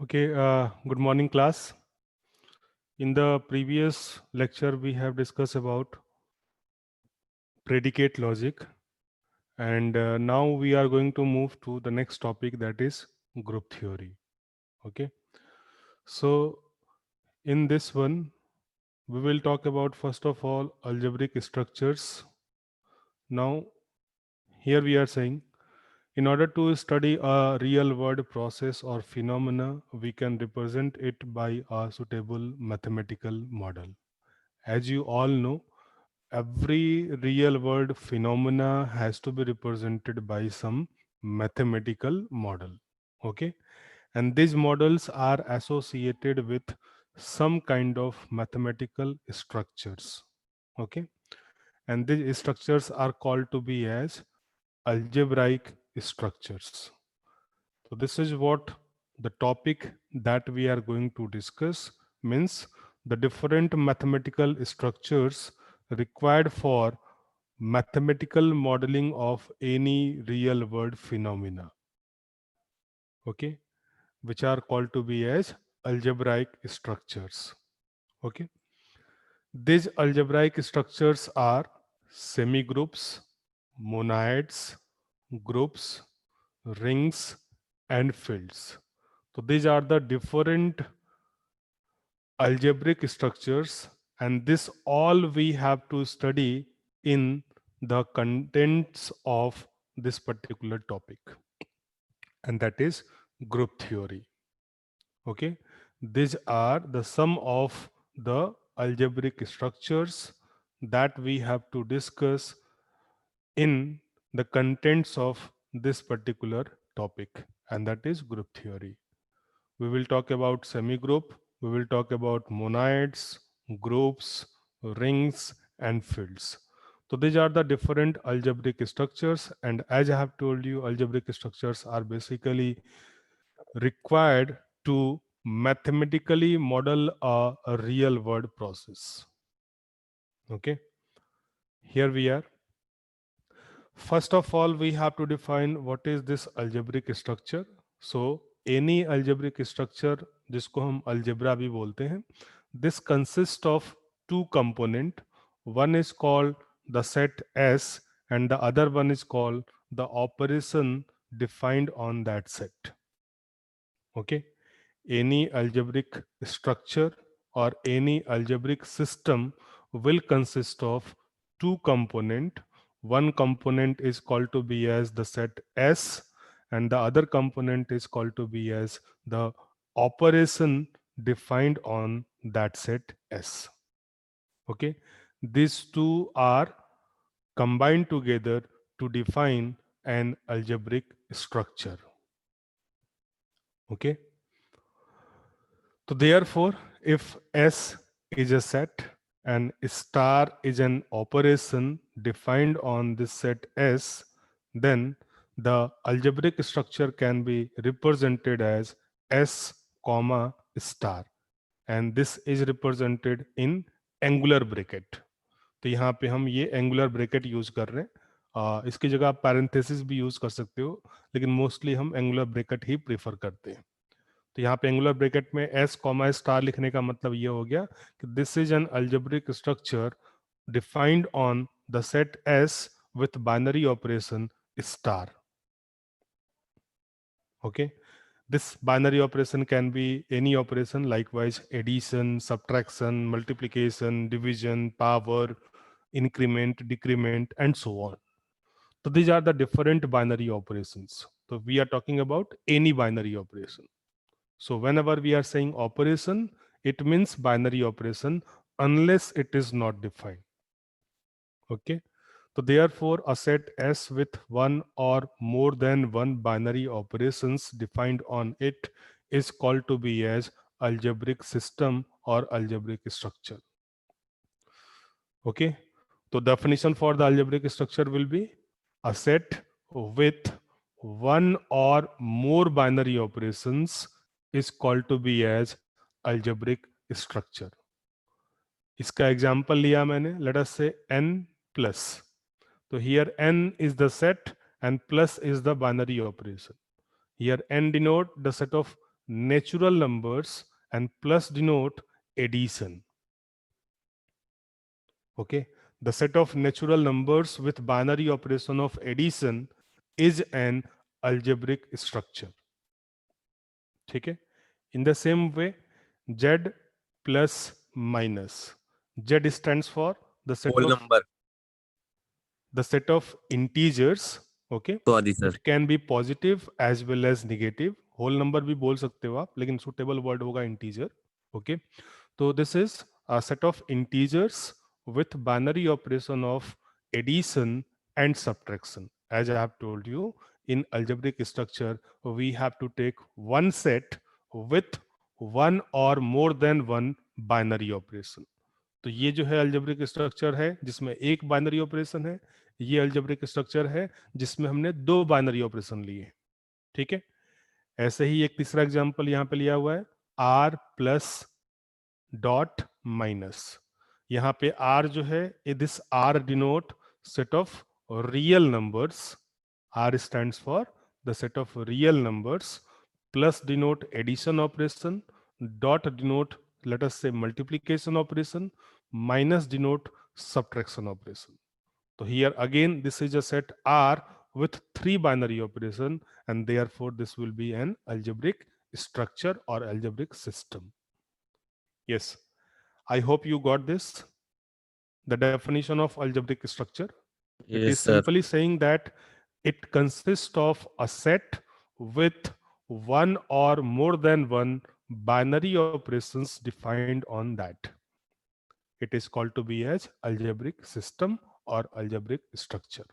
Okay, good morning, class. In the previous lecture, we have discussed about predicate logic, and now we are going to move to the next topic, that is group theory. Okay, so in this one, we will talk about first of all algebraic structures. Now, here we are saying, in order to study a real world process or phenomena, we can represent it by a suitable mathematical model. As you all know, every real world phenomena has to be represented by some mathematical model. Okay, and these models are associated with some kind of mathematical structures. Okay, and these structures are called to be as algebraic structures. So this is what the topic that we are going to discuss, means the different mathematical structures required for mathematical modeling of any real world phenomena. Okay, which are called to be as algebraic structures. Okay, these algebraic structures are semigroups, monads, groups, rings, and fields. So these are the different algebraic structures, and this all we have to study in the contents of this particular topic, and that is group theory. Okay, these are the sum of the algebraic structures that we have to discuss in the contents of this particular topic, and that is group theory. We will talk about semigroup, we will talk about monads, groups, rings, and fields. So these are the different algebraic structures, and as I have told you, algebraic structures are basically required to mathematically model a real world process. Okay, here we are. First of all, we have to define what is this algebraic structure. So any algebraic structure, जिसको हम algebra भी बोलते हैं, this consists of two component. One is called the set S and the other one is called the operation defined on that set. Okay, any algebraic structure or any algebraic system will consist of two component. One component is called to be as the set S and the other component is called to be as the operation defined on that set S. Okay, these two are combined together to define an algebraic structure. Okay, so therefore, if S is a set and star is an operation defined on this set S, then the algebraic structure can be represented as S comma star, and this is represented in angular bracket. तो यहाँ पे हम ये angular bracket use कर रहे हैं. इसकी जगह आप पैरेंथेसिस भी यूज कर सकते हो, लेकिन मोस्टली हम एंगुलर ब्रैकेट ही प्रेफर करते हैं. तो यहाँ पे एंगुलर ब्रैकेट में एस कॉमा स्टार लिखने का मतलब ये हो गया कि this is an algebraic structure defined on the set S with binary operation star. Okay, this binary operation can be any operation, likewise addition, subtraction, multiplication, division, power, increment, decrement, and so on. So these are the different binary operations. So we are talking about any binary operation. So whenever we are saying operation, it means binary operation unless it is not defined. Okay. So therefore, a set S with one or more than one binary operations defined on it is called to be as algebraic system or algebraic structure. Okay. So definition for the algebraic structure will be a set with one or more binary operations is called to be as algebraic structure. इसका example लिया मैंने, let us say n plus. So here n is the set and plus is the binary operation. Here n denote the set of natural numbers and plus denote addition. Okay, the set of natural numbers with binary operation of addition is an algebraic structure. ठीक है, in the same way z plus minus, z stands for the set whole of number, integers. Okay, sorry sir, it can be positive as well as negative. whole number भी बोल सकते हो आप, लेकिन suitable word होगा integer. Okay, so this is a set of integers with binary operation of addition and subtraction. As I have told you, in algebraic structure we have to take one set with one or more than one binary operation. तो ये जो है algebraic structure है जिसमें एक binary operation है, ये algebraic structure है जिसमें हमने दो बाइनरी ऑपरेशन लिए. ठीक है, ऐसे ही एक तीसरा एग्जांपल यहाँ पे लिया हुआ है, r प्लस डॉट माइनस. यहाँ पे r जो है, this r denote set of real numbers. r stands for the set of real numbers, plus denote addition operation, dot denote let us say multiplication operation, minus denote subtraction operation. So here again this is a set R with three binary operation, and therefore this will be an algebraic structure or algebraic system. Yes, I hope you got this. The definition of algebraic structure, it yes is sir, simply saying that it consists of a set with one or more than one binary operations defined on that. It is called to be as algebraic system or algebraic structure.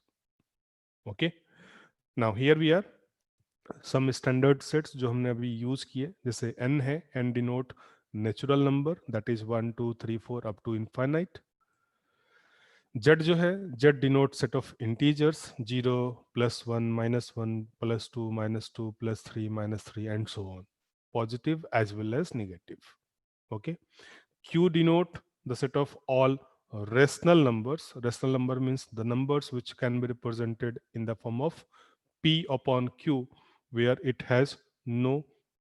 Okay, now here we are some standard sets जो हमने अभी use किए, जैसे n है, n denote natural number, that is 1 2 3 4 up to infinite. z जो है, z denote set of integers 0 plus 1 minus 1 plus 2 minus 2 plus 3 minus 3 and so on, positive as well as negative. Okay, q denote the set of all rational numbers. Rational number means the numbers which can be represented in the form of p upon q where it has no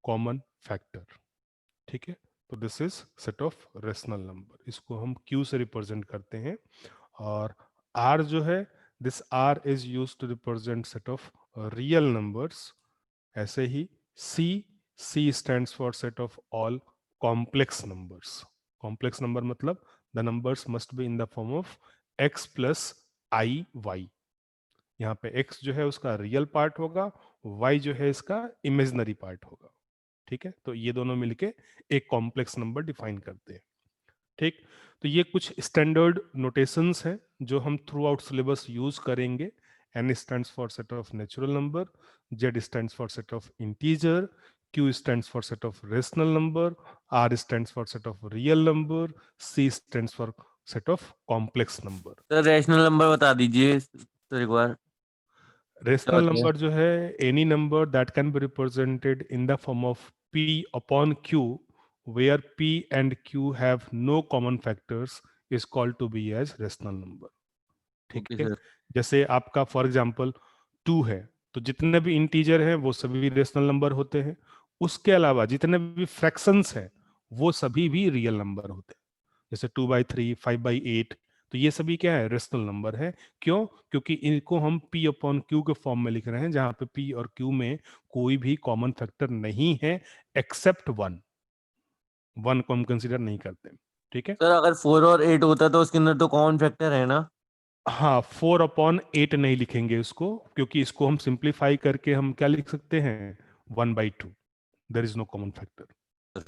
common factor. ठीक है, तो this is set of rational number, इसको हम q से represent करते हैं. और r जो है, this r is used to represent set of real numbers. ऐसे ही c stands for set of all complex numbers. Complex number मतलब the numbers must be in the form of x plus i y. यहाँ पे x जो है उसका real part होगा, y जो है इसका इमेजिनरी पार्ट होगा. ठीक है, तो ये दोनों मिलके एक कॉम्प्लेक्स नंबर डिफाइन करते हैं. ठीक, तो ये कुछ स्टैंडर्ड नोटेशंस हैं जो हम थ्रू आउट सिलेबस यूज करेंगे. n stands for set of natural number, z stands for set of integer, q stands for set of rational number, r stands for set of real number, c stands for set of complex number. Sir rational number बता दीजिए sir एक बार, क्या rational होते हैं? Number जो है, any number that can be represented in the form of p upon q where p and q have no common factors is called to be as rational number. ठीक okay है, sir, जैसे आपका for example 2 है, तो जितने भी integer हैं वो सभी रेशनल नंबर होते हैं. उसके अलावा जितने भी फ्रैक्शंस हैं वो सभी भी रियल नंबर होते हैं. जैसे 2/3, 5/8, तो ये सभी क्या है, रेशनल नंबर है. क्यों? क्योंकि इनको हम p अपॉन q के फॉर्म में लिख रहे हैं, जहां पे p और q में कोई भी कॉमन फैक्टर नहीं है एक्सेप्ट वन को हम कंसिडर नहीं करते. ठीक है, सर अगर 4 और 8 होता तो उसके अंदर तो कॉमन फैक्टर है ना? हाँ, 4/8 नहीं लिखेंगे इसको, क्योंकि इसको हम सिंप्लीफाई करके हम क्या लिख सकते हैं, 1/2. There is no common factor,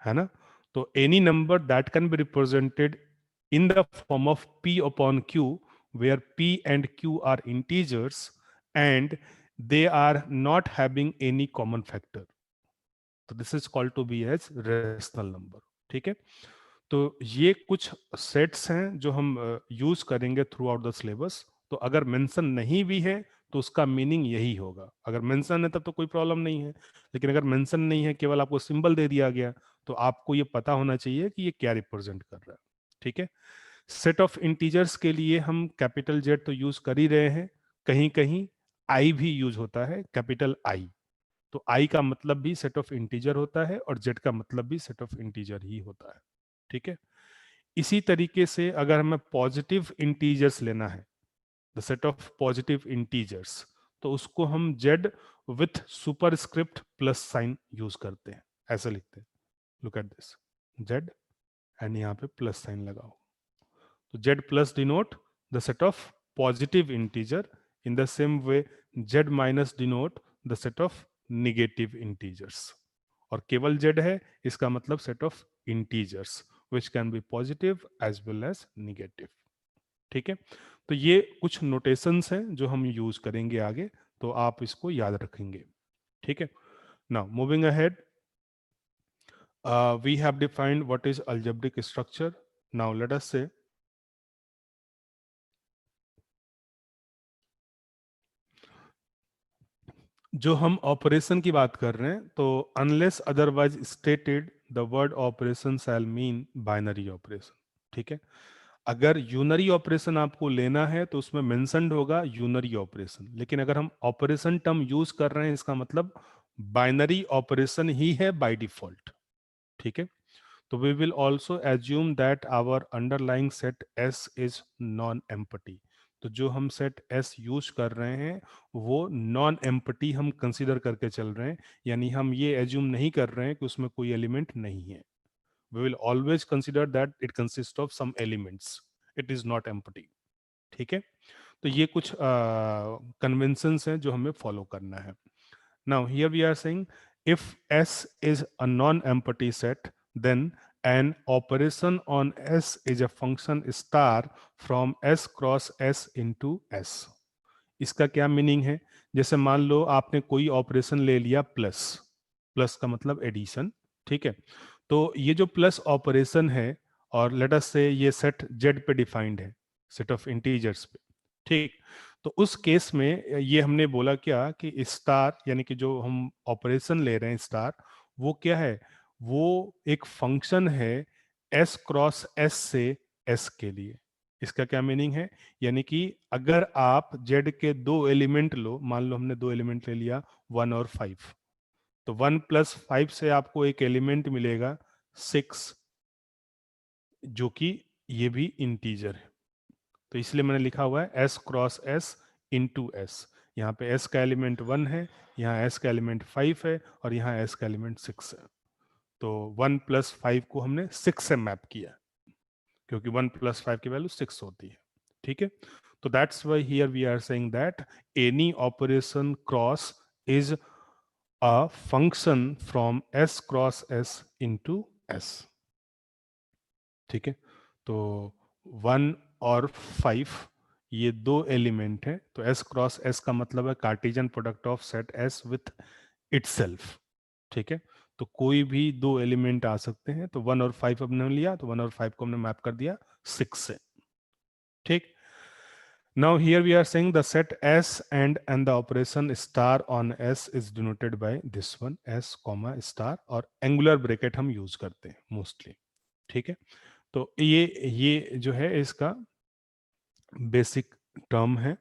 है ना. तो any number that can be represented in the form of p upon q where p and q are integers and they are not having any common factor, तो this is called to be as rational number. ठीक है, तो ये कुछ sets हैं जो हम use करेंगे थ्रू आउट द सिलेबस. तो अगर मेंशन नहीं भी है तो उसका मीनिंग यही होगा. अगर मेंशन है तब तो कोई प्रॉब्लम नहीं है, लेकिन अगर मेंशन नहीं है, केवल आपको सिंबल दे दिया गया, तो आपको ये पता होना चाहिए कि ये क्या रिप्रेजेंट कर रहा है. ठीक है, सेट ऑफ इंटीजर्स के लिए हम कैपिटल जेड तो यूज कर ही रहे हैं, कहीं कहीं आई भी यूज होता है, कैपिटल आई. तो i का मतलब भी सेट ऑफ इंटीजर होता है और z का मतलब भी सेट ऑफ इंटीजर ही होता है, ठीक है। इसी तरीके से अगर हमें पॉजिटिव इंटीजर्स लेना है, the set of positive integers, तो उसको हम z with superscript plus sign use करते हैं, ऐसा लिखते हैं, look at this, z and यहाँ पे प्लस साइन लगाओ, तो z plus denote the set of positive integer, in the same way z minus denote the set of negative integers, और केवल z है इसका मतलब set of integers which can be positive as well as negative, ठीक है। तो ये कुछ नोटेशंस हैं जो हम यूज करेंगे आगे, तो आप इसको याद रखेंगे, ठीक है। Now moving ahead, we have defined what is algebraic structure. Now let us say जो हम ऑपरेशन की बात कर रहे हैं, तो unless otherwise stated the word operation shall mean binary operation, ठीक है। अगर यूनरी ऑपरेशन आपको लेना है तो उसमें मेंशन्ड होगा यूनरी ऑपरेशन, लेकिन अगर हम ऑपरेशन टर्म यूज कर रहे हैं इसका मतलब बाइनरी ऑपरेशन ही है बाय डिफॉल्ट, ठीक है। तो we will also assume that our underlying set S is non-empty. तो जो हम सेट S यूज कर रहे हैं वो नॉन एम्पटी हम कंसीडर करके चल रहे हैं, यानी हम ये एज्यूम नहीं कर रहे हैं कि उसमें कोई एलिमेंट नहीं है। We will always consider that it consists of some elements. It is not empty. ठीक है, तो ये कुछ कन्वेंशंस हैं जो हमें फॉलो करना है। Now here we are saying if S is a non-empty set, then an operation on S is a function star from S cross S into S. इसका क्या मीनिंग है? जैसे मान लो आपने कोई ऑपरेशन ले लिया प्लस, प्लस का मतलब एडिशन, ठीक है। तो ये जो प्लस ऑपरेशन है और लेट अस से ये सेट जेड पे डिफाइंड है, सेट ऑफ इंटीजर्स पे, ठीक। तो उस केस में ये हमने बोला क्या कि स्टार यानी कि जो हम ऑपरेशन ले रहे हैं स्टार, वो क्या है, वो एक फंक्शन है एस क्रॉस एस से एस के लिए। इसका क्या मीनिंग है, यानी कि अगर आप जेड के दो एलिमेंट लो, मान लो हमने दो एलिमेंट ले लिया 1 और 5, तो 1 प्लस 5 से आपको एक एलिमेंट मिलेगा 6, जो कि ये भी इंटीजर है। तो इसलिए मैंने लिखा हुआ है S cross S into S. यहाँ पे एस का एलिमेंट 1 है, यहाँ एस का एलिमेंट 5 है और यहाँ एस का एलिमेंट 6 है। तो 1 प्लस 5 को हमने 6 से मैप किया, क्योंकि 1 प्लस 5 की वैल्यू 6 होती है, ठीक है। तो that's why here we are saying that any operation cross is a function from S cross S into S, ठीक है। तो 1 और 5 ये दो एलिमेंट है, तो एस क्रॉस एस का मतलब है Cartesian product of set S with itself, ठीक है। तो कोई भी दो एलिमेंट आ सकते हैं, तो 1 और 5 हमने लिया, तो 1 और 5 को हमने मैप कर दिया 6 से, ठीक। Now here we are saying the set S and the operation star on S is denoted by this one S comma star, और angular bracket हम यूज करते हैं मोस्टली, ठीक है। तो ये जो है इसका बेसिक टर्म है।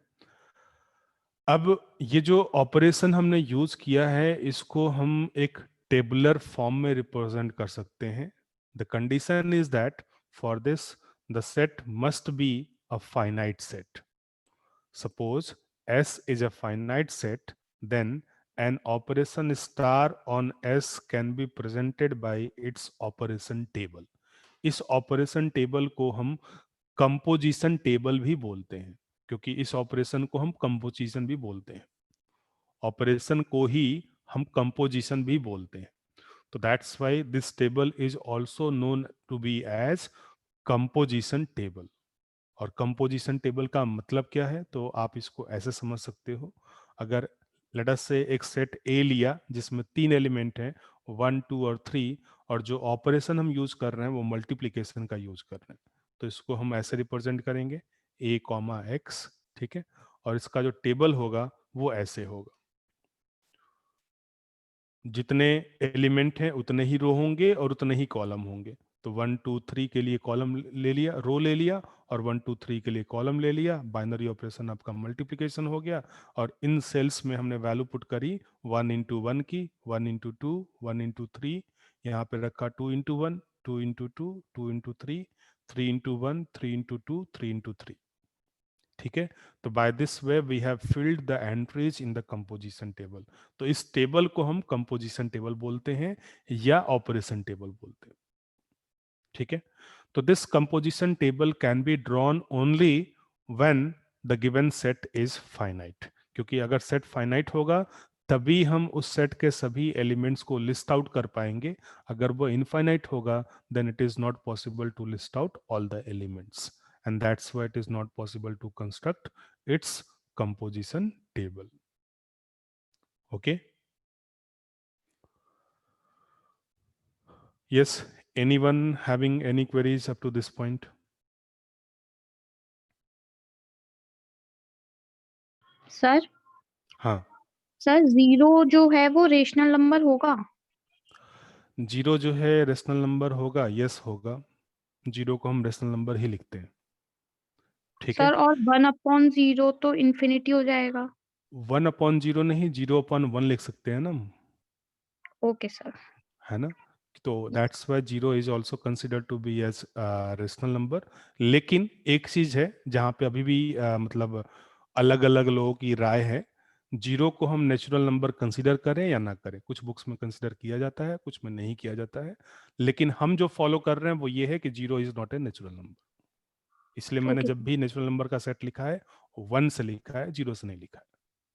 अब ये जो ऑपरेशन हमने यूज किया है इसको हम एक टेबुलर फॉर्म में रिप्रेजेंट कर सकते हैं। The condition is that for this the set must be a finite set. Suppose S is a finite set, then an operation star on S can be presented by its operation table. इस operation table को हम composition table भी बोलते हैं, क्योंकि इस operation को हम कंपोजिशन भी बोलते हैं, ऑपरेशन को ही हम कंपोजिशन भी बोलते हैं। तो that's why this table is also known to be as composition table. और कंपोजिशन टेबल का मतलब क्या है, तो आप इसको ऐसे समझ सकते हो, अगर लेट अस से एक सेट ए लिया जिसमें 3 एलिमेंट हैं 1 2 और 3, और जो ऑपरेशन हम यूज कर रहे हैं वो मल्टीप्लिकेशन का यूज कर रहे हैं, तो इसको हम ऐसे रिप्रेजेंट करेंगे ए कॉमा एक्स, ठीक है। और इसका जो टेबल होगा वो ऐसे होगा, जितने एलिमेंट हैं उतने ही रो होंगे और उतने ही कॉलम होंगे। तो 1 2 3 के लिए कॉलम ले लिया, रो ले लिया, और 1 2 3 के लिए कॉलम ले लिया। बाइनरी ऑपरेशन आपका मल्टीप्लिकेशन हो गया, और इन सेल्स में हमने वैल्यू पुट करी 1 इंटू 1 की, 1 इंटू 2, 1 इंटू 3, यहाँ पे रखा 2 into 1, 2 into 2, 2 into 3, 3 into 1, 3 into 2, 3 into 3। ठीक है, तो by this way we have filled the entries in the composition table. तो इस टेबल को हम कंपोजिशन टेबल बोलते हैं या ऑपरेशन टेबल बोलते हैं। ठीक है, तो this composition table can be drawn only when the given set is finite, क्योंकि अगर सेट फाइनाइट होगा तभी हम उस सेट के सभी एलिमेंट्स को लिस्ट आउट कर पाएंगे। अगर वो इनफाइनाइट होगा then it is not possible to list out all the elements, and that's why it is not possible to construct its composition table. Okay, yes, anyone having any queries up to this point? Sir हाँ, sir 0 जो है वो rational number होगा? 0 जो है rational number होगा, yes होगा। 0 को हम रेशनल नंबर ही लिखते हैं। ठीक है, सर और 1/0 तो इन्फिनिटी हो जाएगा। 1/0 नहीं, 0/1 लिख सकते हैं ना, ओके सर। है ना। तो that's why 0 is also consider to be as rational number. लेकिन एक चीज है जहाँ पे अभी भी मतलब अलग अलग लोगों की राय है, 0 को हम नेचुरल नंबर कंसिडर करें या ना करें। कुछ बुक्स में कंसिडर किया जाता है, कुछ में नहीं किया जाता है, लेकिन हम जो फॉलो कर रहे हैं वो ये है कि 0 is not a natural number. इसलिए मैंने ओके जब भी नेचुरल नंबर का सेट लिखा है 1 से लिखा है, 0 से नहीं लिखा है।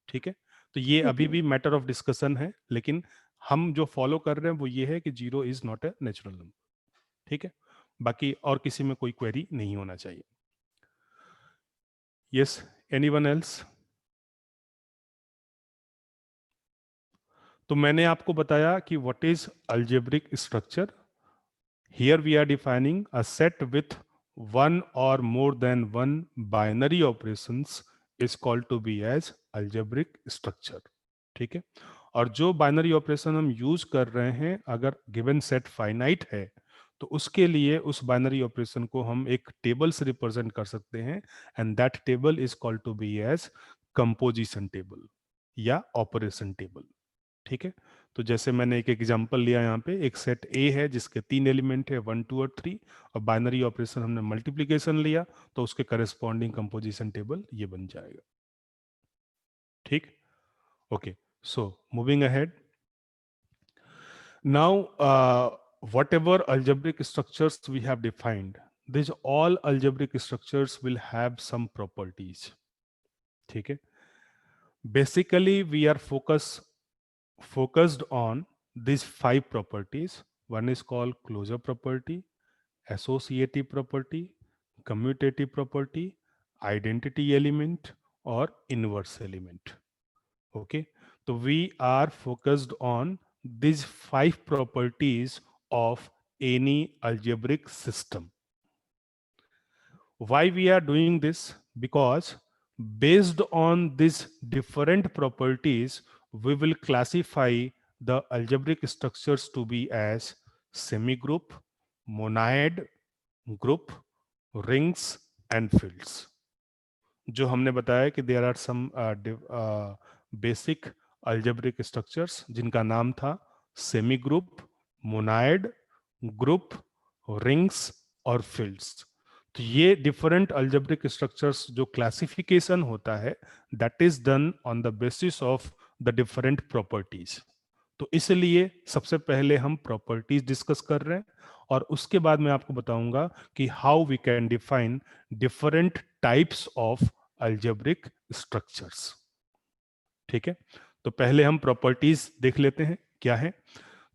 ठीक है, तो ये अभी भी मैटर ऑफ डिस्कशन है, लेकिन हम जो फॉलो कर रहे हैं वो ये है कि 0 is not a natural number. ठीक है, बाकी और किसी में कोई क्वेरी नहीं होना चाहिए। Yes, anyone else? तो मैंने आपको बताया कि what is algebraic structure. Here we are defining a set with one or more than one binary operations is called to be as algebraic structure. ठीक है, और जो बाइनरी ऑपरेशन हम यूज कर रहे हैं अगर गिवन सेट फाइनाइट है तो उसके लिए उस बाइनरी ऑपरेशन को हम एक टेबल से रिप्रेजेंट कर सकते हैं, and that table is called to be as composition table या ऑपरेशन टेबल। ठीक है, तो जैसे मैंने एक एग्जांपल लिया, यहाँ पे एक सेट ए है जिसके 3 एलिमेंट है 1 2 और 3, और बाइनरी ऑपरेशन हमने मल्टीप्लिकेशन लिया तो उसके करस्पॉन्डिंग कंपोजिशन टेबल ये बन जाएगा। ठीक, okay, so moving ahead now, whatever algebraic structures we have defined, these all algebraic structures will have some properties. ठीक है, basically we are focused on these 5 properties. One is called closure property, associative property, commutative property, identity element, or inverse element. Okay, so we are focused on these 5 properties of any algebraic system. Why we are doing this? Because based on these different properties we will classify the algebraic structures to be as semigroup, monoid, group, rings and fields. जो हमने बताया कि there are some basic algebraic structures जिनका नाम था semi group, monoid, group, rings और fields. तो ये डिफरेंट अल्जेब्रिक स्ट्रक्चर्स जो क्लासिफिकेशन होता है that is done on the basis of the different properties. तो इसलिए सबसे पहले हम प्रॉपर्टीज डिस्कस कर रहे हैं और उसके बाद मैं आपको बताऊंगा कि how we can define different types of algebraic structures. ठीक है, तो पहले हम प्रॉपर्टीज देख लेते हैं क्या है।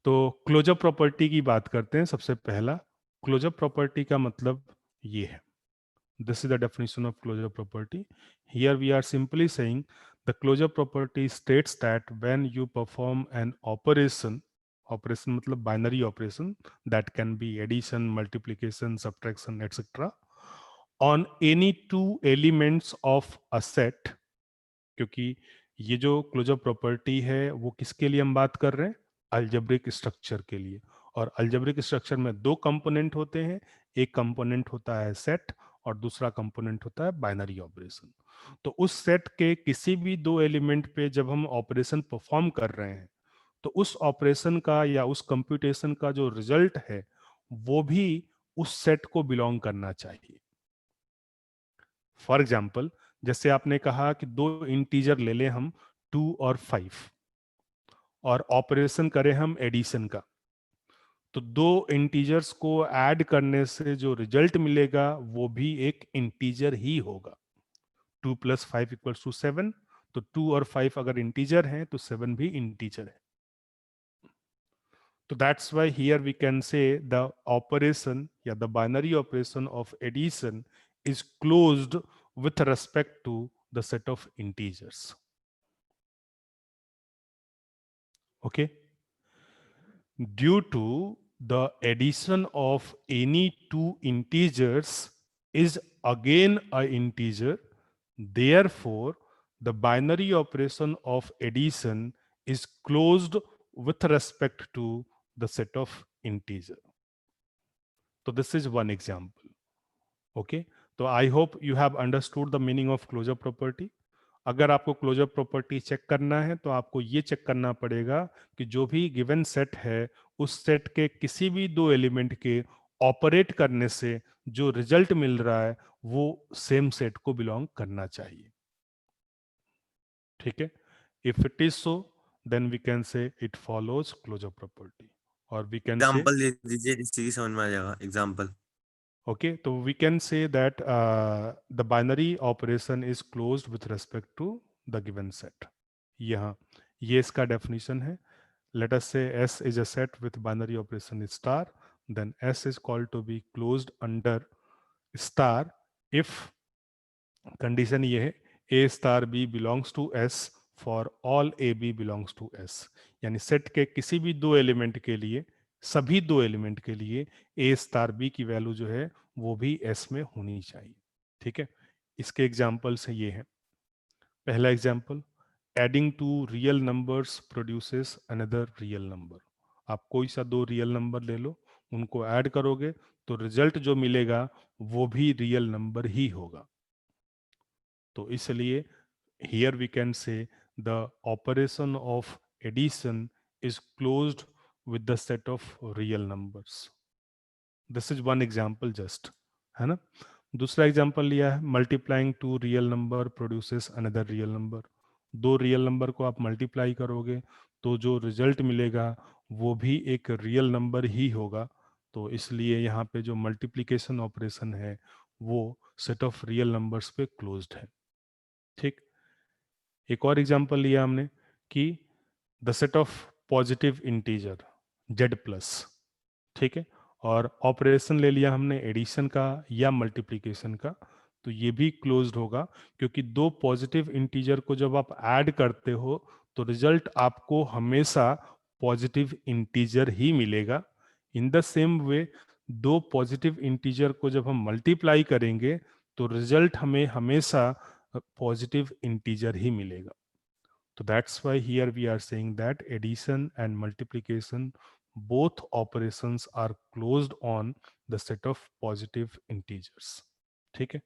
तो क्लोजर प्रॉपर्टी की बात करते हैं। सबसे पहला क्लोजर प्रॉपर्टी का मतलब ये है, this is the definition of closure property. Here we are simply saying the closure property states that when you perform an operation मतलब binary operation that can be addition, multiplication, subtraction, etc. on any two elements of a set, क्योंकि ये जो closure property है वो किसके लिए हम बात कर रहे हैं? अल्जेब्रिक स्ट्रक्चर के लिए। और अलजेब्रिक स्ट्रक्चर में दो कंपोनेंट होते हैं, एक कंपोनेंट होता है सेट और दूसरा कंपोनेंट होता है बाइनरी ऑपरेशन। तो उस सेट के किसी भी दो एलिमेंट पे जब हम ऑपरेशन परफॉर्म कर रहे हैं तो उस ऑपरेशन का या उस कंप्यूटेशन का जो रिजल्ट है वो भी उस सेट को बिलोंग करना चाहिए। फॉर एग्जाम्पल, जैसे आपने कहा कि दो इंटीजर ले लें हम 2 और 5 और ऑपरेशन करें हम एडिशन का, तो दो इंटीजर्स को ऐड करने से जो रिजल्ट मिलेगा वो भी एक इंटीजर ही होगा। 2 + 5 = 7, तो 2 और 5 अगर इंटीजर हैं तो 7 भी इंटीजर है। तो that's why here we can say the operation या the binary operation of addition is closed with respect to the set of integers. Okay, due to the addition of any two integers is again a integer, therefore the binary operation of addition is closed with respect to the set of integer. So this is one example. Okay, so I hope you have understood the meaning of closure property. अगर आपको closure property check करना है तो आपको ये check करना पड़ेगा कि जो भी गिवन सेट है उस सेट के किसी भी दो एलिमेंट के ऑपरेट करने से जो रिजल्ट मिल रहा है वो सेम सेट को बिलोंग करना चाहिए। ठीक है, if it is so then we can say it follows closure property, और वी कैन से एग्जांपल दे दीजिए जिससे कि समझ में आ जाएगा। Example. okay, so we can say that the binary operation is closed with respect to the given set. यहाँ ये इसका definition है। Let us say S is a set with binary operation is star, then S is called to be closed under star if condition ये है A star B belongs to S for all AB belongs to S। यानी set के किसी भी दो element के लिए, सभी दो एलिमेंट के लिए A स्टार B की वैल्यू जो है वो भी S में होनी चाहिए। ठीक है, इसके एग्जाम्पल्स ये हैं। पहला example, adding two real numbers produces another real number. आप कोई सा दो रियल नंबर ले लो, उनको ऐड करोगे तो रिजल्ट जो मिलेगा वो भी रियल नंबर ही होगा। तो इसलिए here we can say the operation of addition is closed with the set of real numbers. This is one example just, है ना। दूसरा एग्जाम्पल लिया है, multiplying to real number produces another real number. दो real number को आप multiply करोगे तो जो रिजल्ट मिलेगा वो भी एक रियल नंबर ही होगा। तो इसलिए यहाँ पे जो मल्टीप्लिकेशन ऑपरेशन है वो सेट ऑफ रियल नंबर्स पे क्लोज्ड है। ठीक, एक और एग्जांपल लिया हमने कि the set of positive integer z+, ठीक है, और ऑपरेशन ले लिया हमने एडिशन का या मल्टीप्लिकेशन का, तो ये भी क्लोज्ड होगा क्योंकि दो पॉजिटिव इंटीजर को जब आप ऐड करते हो तो रिजल्ट आपको हमेशा पॉजिटिव इंटीजर ही मिलेगा। इन द सेम वे दो पॉजिटिव इंटीजर को जब हम मल्टीप्लाई करेंगे तो रिजल्ट हमें हमेशा पॉजिटिव इंटीजर ही मिलेगा। तो that's why here we are saying that addition and multiplication both operations are closed on the set of positive integers। ठीक है,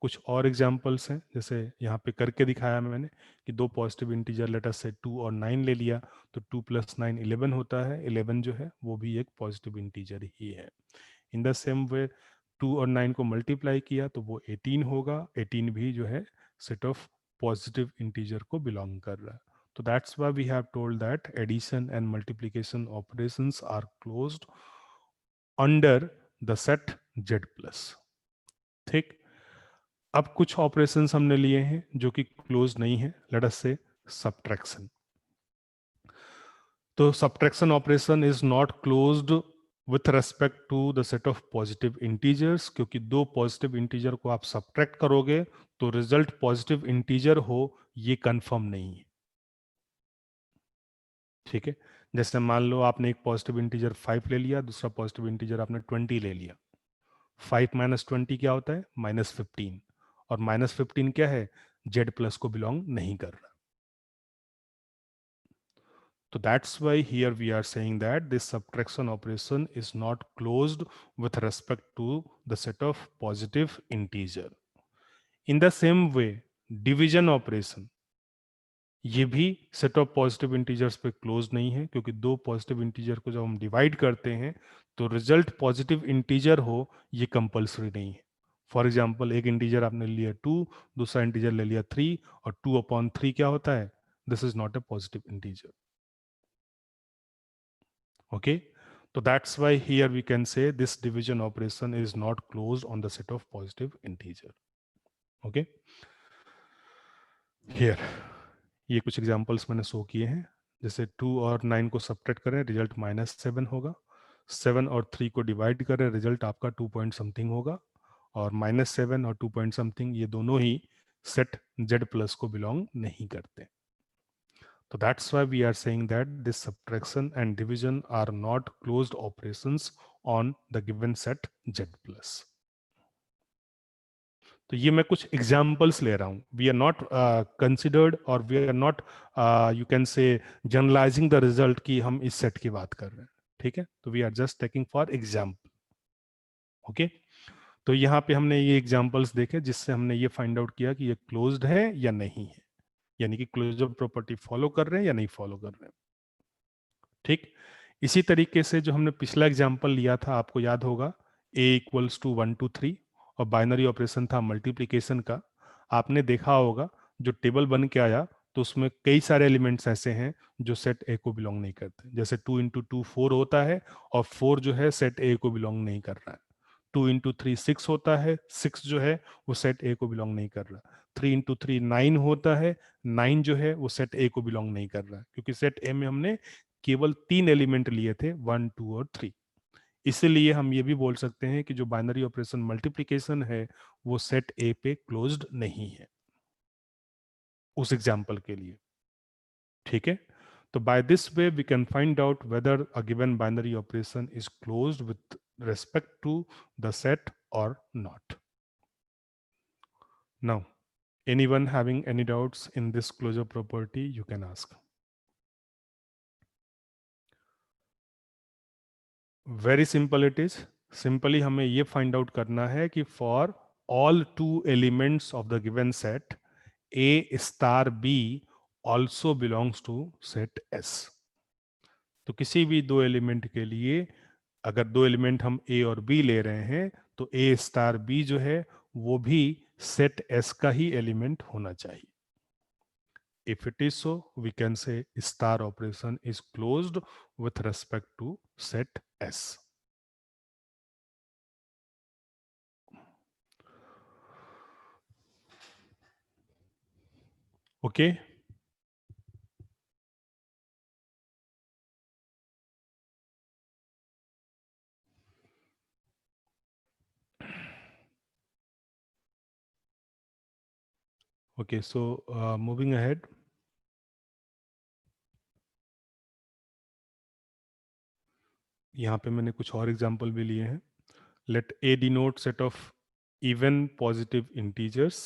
कुछ और एग्जांपल्स हैं, जैसे यहाँ पे करके दिखाया मैंने कि दो पॉजिटिव इंटीजर लेट अस से 2 और 9 ले लिया तो 2 + 9 11 होता है। 11 जो है वो भी एक पॉजिटिव इंटीजर ही है। इन द सेम वे 2 और 9 को मल्टीप्लाई किया तो वो 18 होगा। 18 भी जो है सेट ऑफ पॉजिटिव इंटीजर को बिलोंग कर रहा है। So that's why we have told that addition and multiplication operations are closed under the set Z+। ठीक, अब कुछ ऑपरेशंस हमने लिए हैं जो कि क्लोज नहीं है। लेट अस से सब्ट्रैक्शन। तो subtraction operation is not closed with respect to the set of positive integers, क्योंकि दो पॉजिटिव इंटीजर को आप सब्ट्रैक्ट करोगे तो रिजल्ट पॉजिटिव इंटीजर हो ये कंफर्म नहीं है। ठीक है, जैसे मान लो आपने एक पॉजिटिव इंटीजर 5 ले लिया, दूसरा पॉजिटिव इंटीजर आपने 20 ले लिया। 5 - 20 क्या होता है? -15, और -15 क्या है? Z+ को बिलोंग नहीं कर रहा। So that's why here we are saying that this subtraction operation is not closed with respect to the set of positive integer. In the same way, division operation ये भी सेट ऑफ पॉजिटिव इंटीजर्स पे close नहीं है, क्योंकि दो positive integer को जब हम डिवाइड करते हैं तो रिजल्ट पॉजिटिव इंटीजर हो, ये कंपलसरी नहीं है. फॉर एग्जाम्पल, एक इंटीजर आपने लिया 2, दूसरा इंटीजर ले लिया 3, और 2/3 क्या होता है? This is not a positive integer. Okay, so that's why here we can say this division operation is not closed on the set of positive integer. Okay, here ये कुछ एग्जांपल्स मैंने शो किए हैं. जैसे 2 और 9 को सब्ट्रैक्ट करें, result -7 होगा. 7 और 3 को डिवाइड करें, रिजल्ट आपका 2 पॉइंट समथिंग होगा. और -7 और 2 पॉइंट समथिंग ये दोनों ही सेट Z+ को बिलोंग नहीं करते. So that's why we are saying that this subtraction and division are not closed operations on the given set Z+. तो ये मैं कुछ एग्जाम्पल्स ले रहा हूँ. वी आर नॉट कंसिडर्ड और we are not you can say generalising the result कि हम इस सेट की बात कर रहे हैं. ठीक है, तो we are just taking for example. Okay, तो यहाँ पे हमने ये एग्जाम्पल्स देखे जिससे हमने ये फाइंड आउट किया कि ये क्लोज्ड है या नहीं है, यानी कि क्लोजर प्रॉपर्टी फॉलो कर रहे हैं या नहीं फॉलो कर रहे हैं. ठीक, इसी तरीके से जो हमने पिछला एग्जाम्पल लिया था, आपको याद होगा, a = 1 to 3 और बाइनरी ऑपरेशन था मल्टीप्लिकेशन का. आपने देखा होगा जो टेबल बन के आया तो उसमें कई सारे एलिमेंट्स ऐसे हैं जो सेट ए को बिलोंग नहीं करते. जैसे 2 × 2 4 होता है और 4 जो है सेट ए को बिलोंग नहीं कर रहा है. 2 × 3 6 होता है, 6 जो है वो सेट ए को बिलोंग नहीं कर रहा. 3 × 3 9 होता है, 9 जो है वो सेट ए को बिलोंग नहीं कर रहा है, क्योंकि सेट ए में हमने केवल 3 एलिमेंट लिए थे, 1 2 और 3. इसलिए हम ये भी बोल सकते हैं कि जो बाइनरी ऑपरेशन मल्टीप्लिकेशन है वो सेट ए पे क्लोज्ड नहीं है उस एग्जांपल के लिए. ठीक है, तो by this way we can find out whether a given binary operation is closed with respect to the set or not. Now, anyone having any doubts in this closure property, you can ask. Very simple it is. Simply हमें ये find out करना है कि for all two elements of the given set, A star B also belongs to set S. तो किसी भी दो element के लिए अगर दो एलिमेंट हम ए और बी ले रहे हैं तो ए स्टार बी जो है वो भी सेट एस का ही एलिमेंट होना चाहिए. If it is so, we can say star operation is closed with respect to set S. Okay, okay, so moving ahead, यहाँ पे मैंने कुछ और एग्जांपल भी लिए हैं. Let A denote set of even positive integers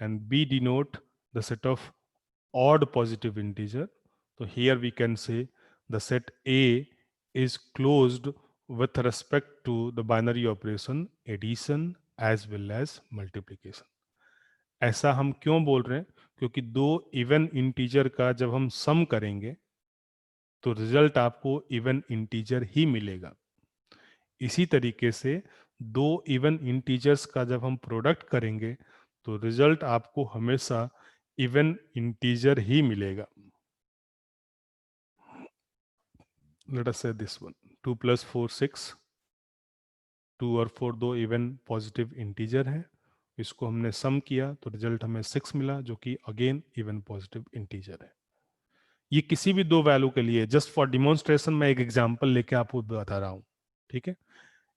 and B denote the set of odd positive integer. So here we can say the set A is closed with respect to the binary operation addition as well as multiplication. ऐसा हम क्यों बोल रहे हैं? क्योंकि दो even integer का जब हम सम करेंगे तो रिजल्ट आपको इवन इंटीजर ही मिलेगा. इसी तरीके से दो इवन इंटीजर्स का जब हम प्रोडक्ट करेंगे तो रिजल्ट आपको हमेशा इवन इंटीजर ही मिलेगा. लेट अस से दिस वन 2 + 4 6. 2 और 4 दो इवन पॉजिटिव इंटीजर हैं. इसको हमने सम किया तो रिजल्ट हमें 6 मिला, जो कि अगेन इवन पॉजिटिव इंटीजर है. ये किसी भी दो वैल्यू के लिए जस्ट फॉर डिमॉन्स्ट्रेशन मैं एक एग्जांपल लेके आपको बता रहा हूं. ठीक है,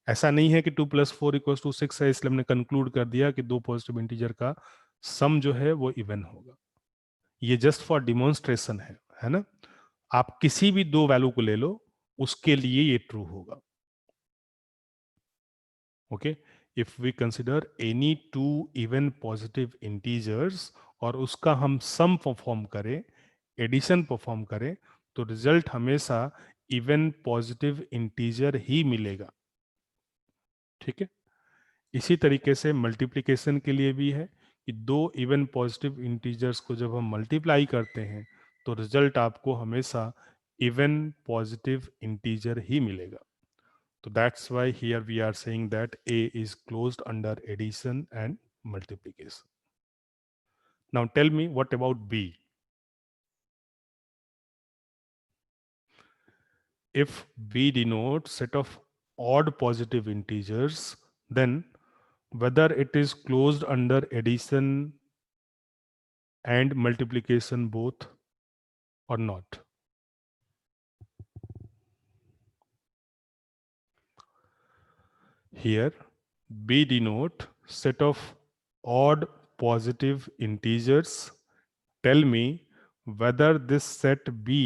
ऐसा नहीं है कि 2 + 4 = 6 है इसलिए हमने कंक्लूड कर दिया कि दो पॉजिटिव इंटीजर का सम जो है वो इवन होगा. ये जस्ट फॉर डिमॉन्स्ट्रेशन है ना. आप किसी भी दो वैल्यू को ले लो, उसके लिए ये ट्रू होगा. Okay, if we consider any two even positive integers और उसका हम सम परफॉर्म करें, एडिशन परफॉर्म करें, तो रिजल्ट हमेशा इवन पॉजिटिव इंटीजर ही मिलेगा। ठीक है, इसी तरीके से मल्टीप्लिकेशन के लिए भी है कि दो इवन पॉजिटिव इंटीजर्स को जब हम मल्टीप्लाई करते हैं तो रिजल्ट आपको हमेशा इवन पॉजिटिव इंटीजर ही मिलेगा। तो that's why here we are saying that a is closed under addition and multiplication. Now tell me, what about b? If b denotes set of odd positive integers, then whether it is closed under addition and multiplication both or not. Here b denote set of odd positive integers. Tell me whether this set b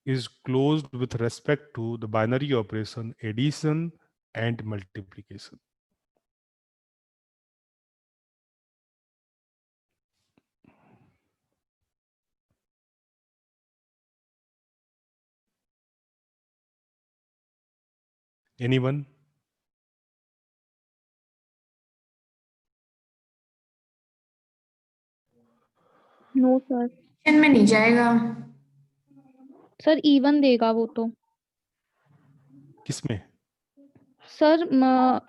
is closed with respect to the binary operation addition and multiplication. Anyone? No sir. Addition में नहीं जाएगा। Sir even देगा वो तो। किसमें? Sir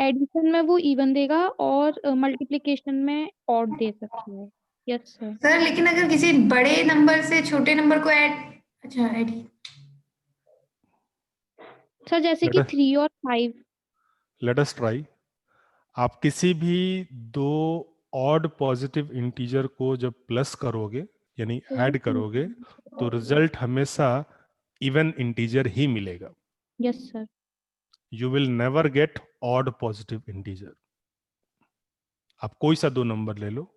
addition में वो even देगा और मल्टीप्लिकेशन में ऑड दे सकती है। Yes sir. सर लेकिन अगर किसी बड़े नंबर से छोटे नंबर को ऐड, अच्छा ऐड, सर जैसे कि 3 और 5। Let us try. आप किसी भी दो ऑड पॉजिटिव इंटीजर को जब प्लस करोगे यानी ऐड करोगे तो रिजल्ट हमेशा इवन इंटीजर ही मिलेगा। Yes sir. You will never get odd positive integer. आप कोई सा दो नंबर ले लो,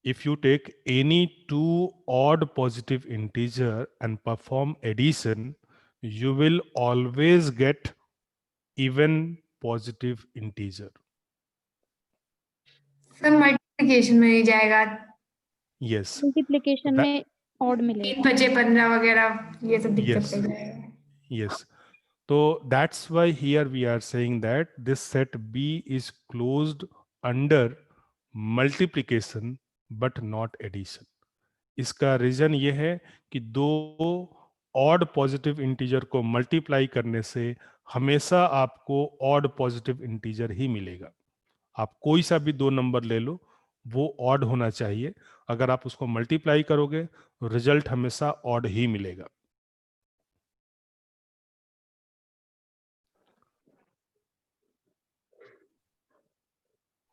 if you take any two odd positive integer and perform addition, you will always get even positive integer. Sir multiplication में नहीं जाएगा। Yes. मल्टीप्लिकेशन That- में odd मिलेगा। 3 बचे 15 वगैरह ये सब दिक्कत Yes. कर जाएगा। Yes. So that's why here we are saying that this set B is closed under multiplication but not addition. इसका रीजन ये है कि दो ऑड पॉजिटिव इंटीजर को मल्टीप्लाई करने से हमेशा आपको ऑड पॉजिटिव इंटीजर ही मिलेगा। आप कोई सा भी दो नंबर ले लो, वो ऑड होना चाहिए। अगर आप उसको मल्टीप्लाई करोगे रिजल्ट हमेशा ऑड ही मिलेगा।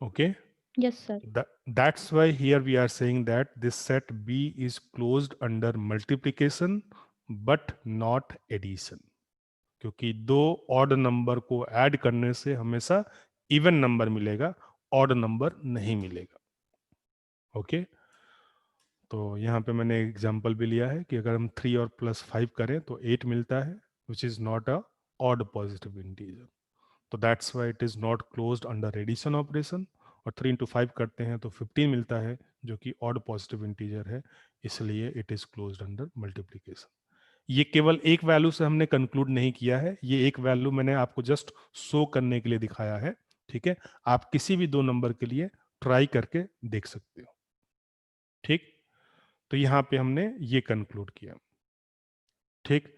Okay? Yes sir. That's why here we are saying that this set B is closed under multiplication but not addition. क्योंकि दो ऑड नंबर को ऐड करने से हमेशा इवन नंबर मिलेगा, ऑड नंबर नहीं मिलेगा। ओके, तो यहाँ पे मैंने एग्जांपल भी लिया है कि अगर हम 3 और प्लस 5 करें तो 8 मिलता है, which is not a odd positive integer. तो that's why it is not closed under addition operation. और 3 इंटू 5 करते हैं तो 15 मिलता है जो कि ऑड पॉजिटिव इंटीजर है, इसलिए it is closed under multiplication. ये केवल एक वैल्यू से हमने कंक्लूड नहीं किया है, ये एक वैल्यू मैंने आपको जस्ट शो करने के लिए दिखाया है। ठीक है, आप किसी भी दो नंबर के लिए ट्राई करके देख सकते हो। ठीक, तो यहां पे हमने ये कंक्लूड किया। ठीक,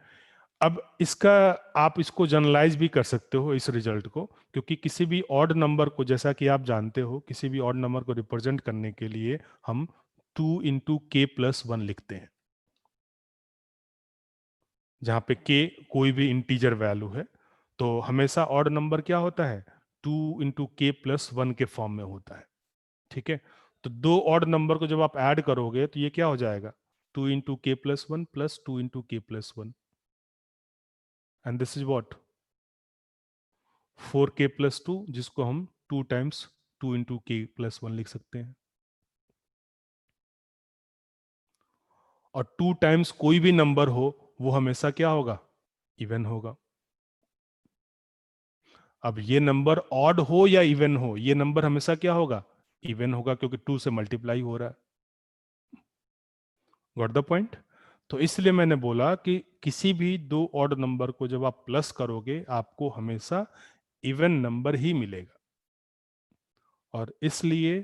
अब इसका आप इसको जनरलाइज भी कर सकते हो इस रिजल्ट को, क्योंकि किसी भी ऑड नंबर को, जैसा कि आप जानते हो, किसी भी ऑड नंबर को रिप्रेजेंट करने के लिए हम 2 इंटू के प्लस 1 लिखते हैं, जहां पे k कोई भी इंटीजर वैल्यू है। तो हमेशा ऑड नंबर क्या होता है, 2 इंटू के प्लस 1 के फॉर्म में होता है। ठीक है, तो दो ऑड नंबर को जब आप ऐड करोगे तो ये क्या हो जाएगा, 2 इंटू के प्लस 1 प्लस 2 इंटू के plus 1, and this is what 4k plus 2, जिसको हम 2 टाइम्स 2 इंटू के प्लस 1 लिख सकते हैं। और 2 टाइम्स कोई भी नंबर हो वो हमेशा क्या होगा, इवन होगा। अब ये नंबर ऑड हो या इवन हो, ये नंबर हमेशा क्या होगा, इवन होगा, क्योंकि 2 से मल्टीप्लाई हो रहा है। Got the point? तो इसलिए मैंने बोला कि किसी भी दो ऑड नंबर को जब आप प्लस करोगे आपको हमेशा इवन नंबर ही मिलेगा, और इसलिए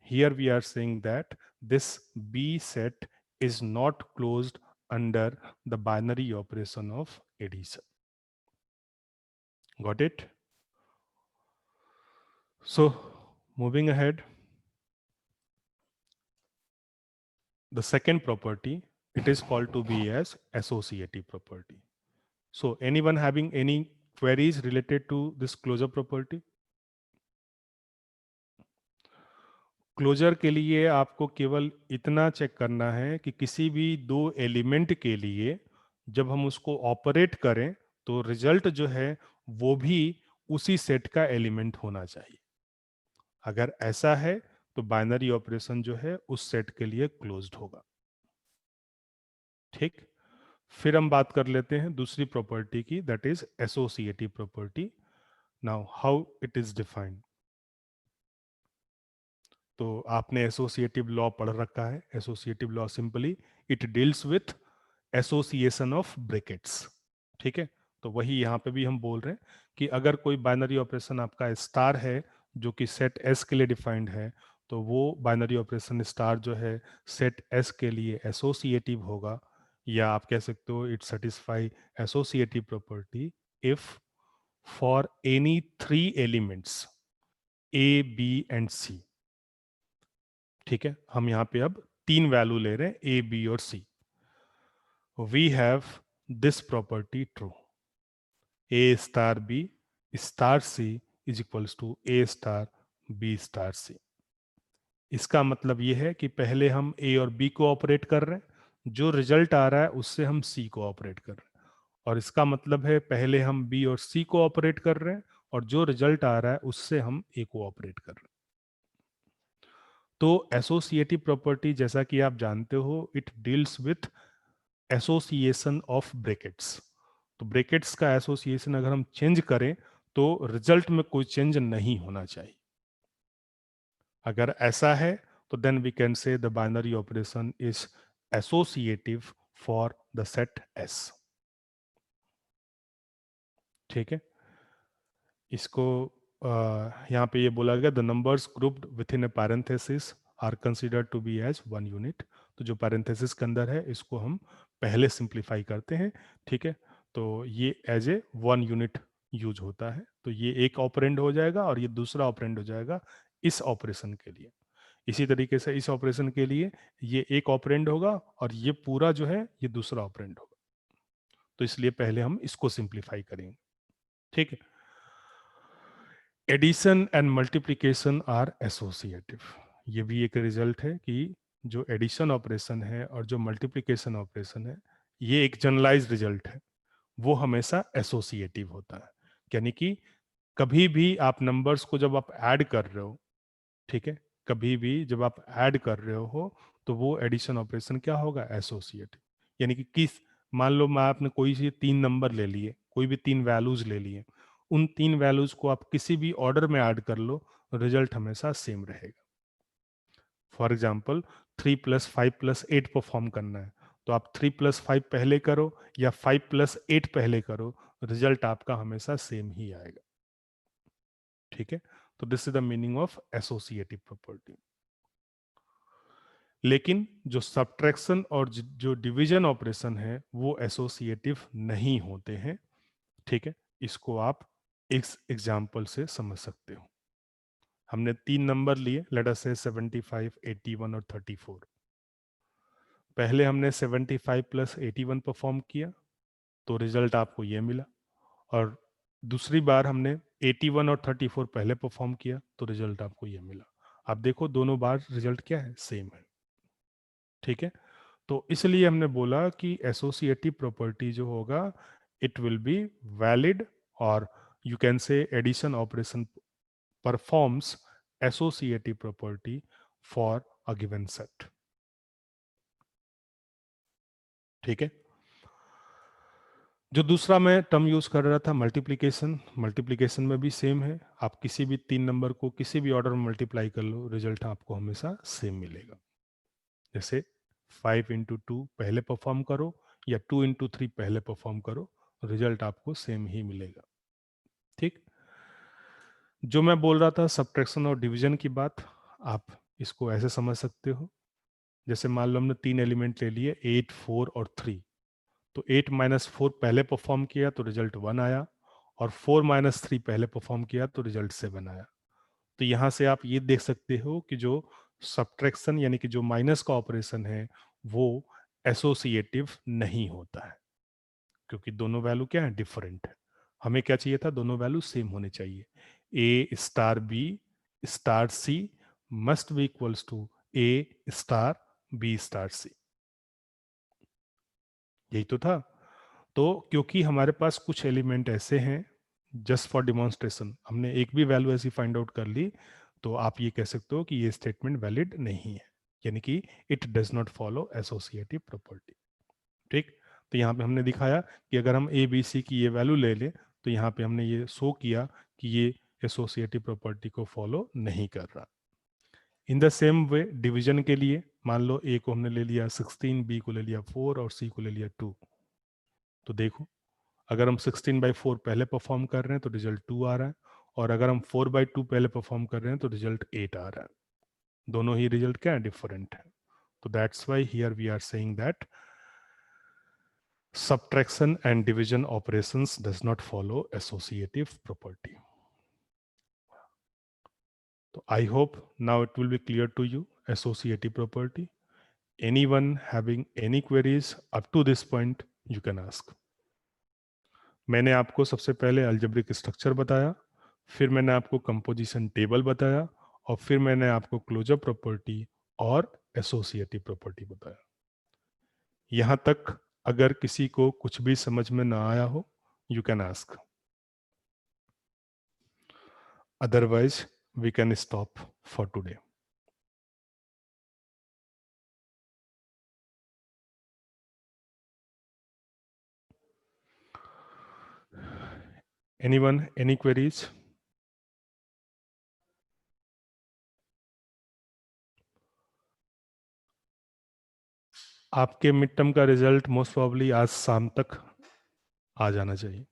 here we are saying that this B set is not closed under the binary operation of addition. Got it? So moving ahead, the second property, it is called to be as associative property. So anyone having any queries related to this closure property? Closure के लिए आपको केवल इतना check करना है कि किसी भी दो एलिमेंट के लिए जब हम उसको ऑपरेट करें तो रिजल्ट जो है वो भी उसी सेट का एलिमेंट होना चाहिए. अगर ऐसा है तो बाइनरी ऑपरेशन जो है उस सेट के लिए क्लोज्ड होगा. ठीक, फिर हम बात कर लेते हैं दूसरी प्रॉपर्टी की, that is associative property. Now how it is defined. तो आपने एसोसिएटिव लॉ पढ़ रखा है. Associative law simply it deals with association of brackets. ठीक है, तो वही यहाँ पे भी हम बोल रहे हैं कि अगर कोई बाइनरी ऑपरेशन आपका स्टार है जो कि सेट एस के लिए डिफाइंड है, तो वो बाइनरी ऑपरेशन स्टार जो है सेट एस के लिए एसोसिएटिव होगा, या आप कह सकते हो it satisfy associative property if for any three elements a b and c. ठीक है, हम यहाँ पे अब तीन वैल्यू ले रहे हैं ए बी और C. We have this property true, A star B star C is equals to A star B star C. इसका मतलब ये है कि पहले हम ए और बी को ऑपरेट कर रहे हैं, जो रिजल्ट आ रहा है उससे हम सी को ऑपरेट कर रहे हैं, और इसका मतलब है पहले हम बी और सी को ऑपरेट कर रहे हैं और जो रिजल्ट आ रहा है उससे हम ए को ऑपरेट कर रहे हैं. तो एसोसिएटिव प्रॉपर्टी जैसा कि आप जानते हो it deals with association of brackets. तो ब्रैकेट्स का एसोसिएशन अगर हम चेंज करें तो रिजल्ट में कोई चेंज नहीं होना चाहिए. अगर ऐसा है तो then we can say the binary operation is associative for the set S. ठीक है, इसको यहाँ पे ये बोला गया the numbers grouped within a parenthesis are considered to be as one unit. तो जो पैरेंथेसिस के अंदर है इसको हम पहले सिंप्लीफाई करते हैं. ठीक है, तो ये as a one unit use होता है. तो ये एक ऑपरेंड हो जाएगा और ये दूसरा ऑपरेंड हो जाएगा इस ऑपरेशन के लिए. इसी तरीके से इस ऑपरेशन के लिए ये एक ऑपरेंड होगा और ये पूरा जो है ये दूसरा ऑपरेंड होगा. तो इसलिए पहले हम इसको सिंप्लीफाई करेंगे. ठीक है, addition and multiplication are associative. ये भी एक रिजल्ट है कि जो एडिशन ऑपरेशन है और जो मल्टीप्लिकेशन ऑपरेशन है ये एक जनरलाइज रिजल्ट है, वो हमेशा एसोसिएटिव होता है. यानी कि कभी भी आप नंबर्स को जब आप ऐड कर रहे हो, ठीक है, कभी भी जब आप ऐड कर रहे हो तो वो एडिशन ऑपरेशन क्या होगा, एसोसिएटिव. यानी कि किस, मान लो मैं आपने कोई सी तीन नंबर ले लिए, कोई भी तीन वैल्यूज ले लिए, उन तीन वैल्यूज को आप किसी भी ऑर्डर में ऐड कर लो, रिजल्ट हमेशा सेम रहेगा. फॉर एग्जाम्पल 3+5+8 परफॉर्म करना है तो आप 3+5 पहले करो या 5+8 पहले करो, रिजल्ट आपका हमेशा सेम ही आएगा. ठीक है, तो this is the meaning of associative property. लेकिन जो सब्ट्रैक्शन और जो डिवीजन ऑपरेशन है वो एसोसिएटिव नहीं होते हैं. ठीक है, इसको आप इस एग्जाम्पल से समझ सकते हो. हमने तीन नंबर लिए, लेट अस से 75, 81 और 34. पहले हमने 75 + 81 परफॉर्म किया तो रिजल्ट आपको ये मिला, और दूसरी बार हमने 81 और 34 पहले परफॉर्म किया तो रिजल्ट आपको ये मिला. आप देखो दोनों बार रिजल्ट क्या है, सेम है. ठीक है, तो इसलिए हमने बोला कि एसोसिएटिव प्रॉपर्टी जो होगा इट विल बी वैलिड, और you can say addition operation performs associative property for a given set. ठीक है, जो दूसरा मैं टर्म यूज कर रहा था मल्टीप्लिकेशन, मल्टीप्लिकेशन में भी सेम है. आप किसी भी तीन नंबर को किसी भी ऑर्डर में मल्टीप्लाई कर लो, रिजल्ट आपको हमेशा सेम मिलेगा. जैसे 5 × 2 पहले परफॉर्म करो या 2 into 3 पहले परफॉर्म करो, रिजल्ट आपको सेम ही मिलेगा। ठीक, जो मैं बोल रहा था सब्ट्रैक्शन और डिवीजन की बात, आप इसको ऐसे समझ सकते हो, जैसे मान लो हमने 3 एलिमेंट ले लिए 8, 4 और 3, तो 8 - 4 पहले परफॉर्म किया तो रिजल्ट 1 आया, और 4 - 3 पहले परफॉर्म किया तो रिजल्ट 7 आया। तो यहां से आप ये देख सकते हो कि जो सब्ट्रैक्शन यानी कि जो माइनस का ऑपरेशन है वो एसोसिएटिव नहीं होता है, क्योंकि दोनों वैल्यू क्या है, डिफरेंट है। हमें क्या चाहिए था, दोनों वैल्यू सेम होने चाहिए। A star B star C must be equals to A star B star C, यही तो था। तो क्योंकि हमारे पास कुछ एलिमेंट ऐसे हैं, जस्ट फॉर डिमॉन्स्ट्रेशन हमने एक भी वैल्यू ऐसी फाइंड आउट कर ली, तो आप ये कह सकते हो कि ये स्टेटमेंट वैलिड नहीं है, यानी कि it does not follow associative property. ठीक, तो यहाँ पे हमने दिखाया कि अगर हम ए बी सी की ये वैल्यू ले लें तो यहाँ पे हमने ये शो किया कि ये एसोसिएटिव प्रॉपर्टी को फॉलो नहीं कर रहा। इन द सेम वे डिवीजन के लिए मान लो ए को हमने ले लिया 16, बी को ले लिया 4 और सी को ले लिया 2, तो देखो अगर हम 16/4 पहले परफॉर्म कर रहे हैं तो रिजल्ट 2 आ रहा है, और अगर हम 4/2 पहले परफॉर्म कर रहे हैं तो रिजल्ट 8 आ रहा है। दोनों ही रिजल्ट क्या है, डिफरेंट है। तो that's why here we are saying that subtraction and division operations does not follow associative property. So I hope now it will be clear to you associative property. Anyone having any queries up to this point, you can ask. मैंने आपको सबसे पहले algebraic structure बताया, फिर मैंने आपको composition table बताया, और फिर मैंने आपको क्लोजर प्रॉपर्टी और एसोसिएटिव प्रॉपर्टी बताया। यहां तक अगर किसी को कुछ भी समझ में ना आया हो, you can ask, otherwise we can stop for today. Anyone, any queries? आपके मिड टर्म का रिजल्ट मोस्ट प्रोबेबली आज शाम तक आ जाना चाहिए।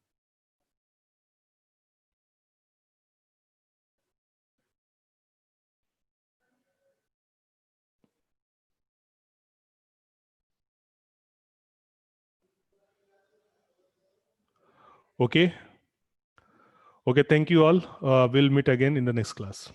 Okay. Okay, thank you all. We'll meet again in the next class.